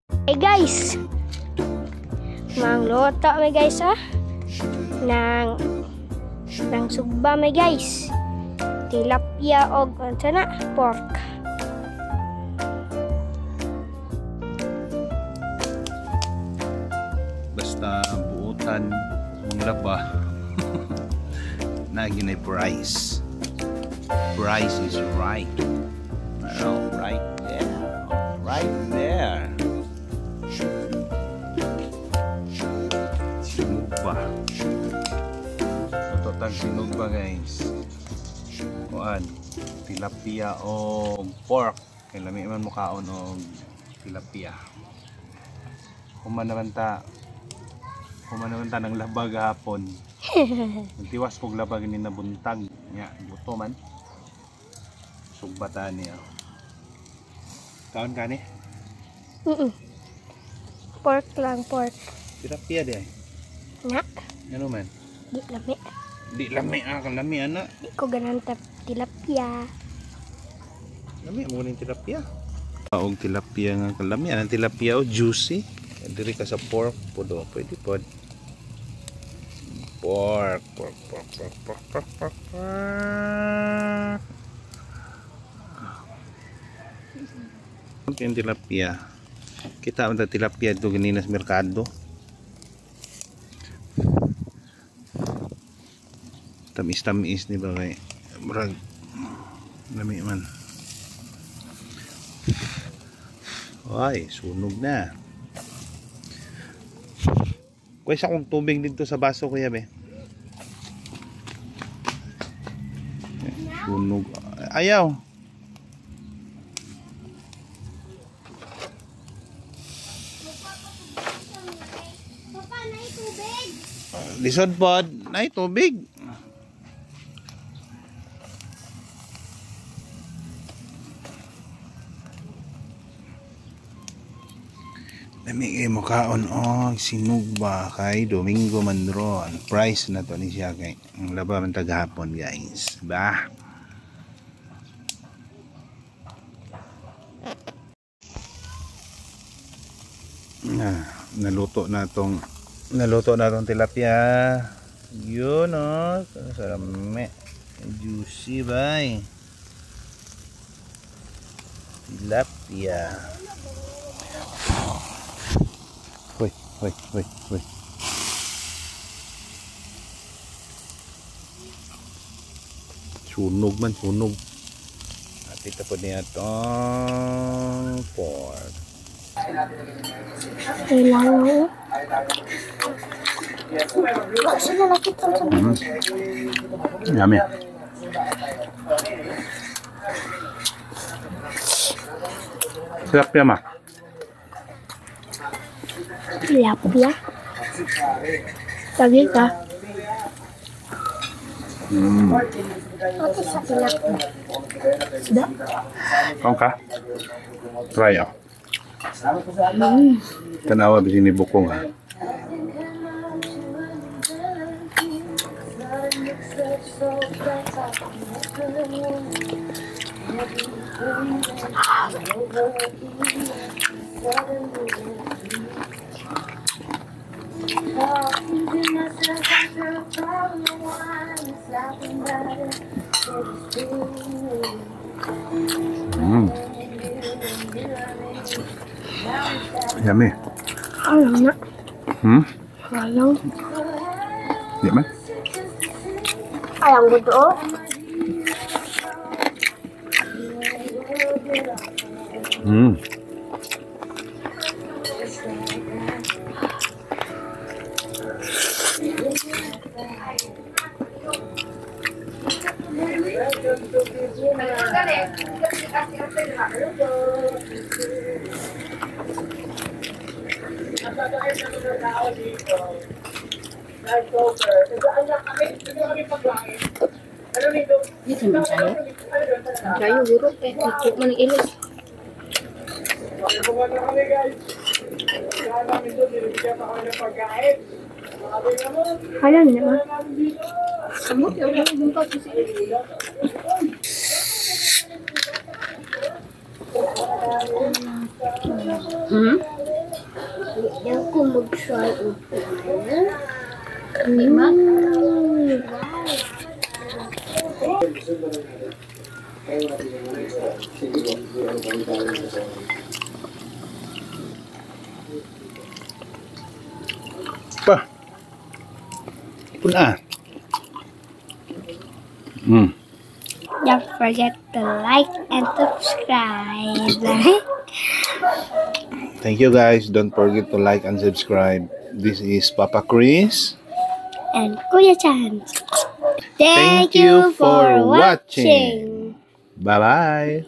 Hey guys, mangluto may guys ng sugba may guys, tilapia og na pork. Basta buutan mong laba na ginay price. Price is right. Oh, right there. Right there. Sinugba. Ito tag sinugba guys. Kuan, tilapia o pork. Kaya lami man mukaon o tilapia. Human naman ta ng labag hapon. Nagtiwas kog labag ni nabuntag nya buto man. Sugbatan niya. Kaon ka ni? Pork lang, pork. Tilapia di ay. Nga? Ano man? Di lami. Di lami kan lami ana. Di ko ganan tilapia. Lami mo ning tilapia. Og tilapia nga kalami ang tilapia o juicy. Diri ka sa pork podo pwede pod. Pork. Yung tilapia. Kita ang tilapia ito ganina sa merkado. Tamis-tamis di ba kay brag. Lami man. Ay, sunog na. Kuha sa kong tubig dito sa baso kuya be. Sunog. Ayaw. Papa, na tubig. Lisod pod, na tubig. Lami kayo makaon sinugba kay Domingo Mandron. Price na to ni siya kay ang laba man tagahapon guys. Ba? Naluto na tong tilapia. Yun sarami. Juicy bay. Tilapia. Wait. Sunog. At ito po niya itong pork. Kailangan sila nakita sa Yummy. Tilapia ma. tilapia. Lagi ka. Ate sa tilapia. Sudah? Kau ka? Try Tanawa di sini bukong ha. Yummy. Alam na. Alam. Di man? Alam ko to. Dito man sa'yo. Sa'yo, guro. Ikot man ang ilis. Alam na. Samot, yung bumpa sa siya. Yan ko mag-try ito. Lima. Pa. Puna. Don't forget to like and subscribe. Thank you guys. Don't forget to like and subscribe. This is Papa Chris. And Kuya Chan. Thank you for watching. Bye-bye.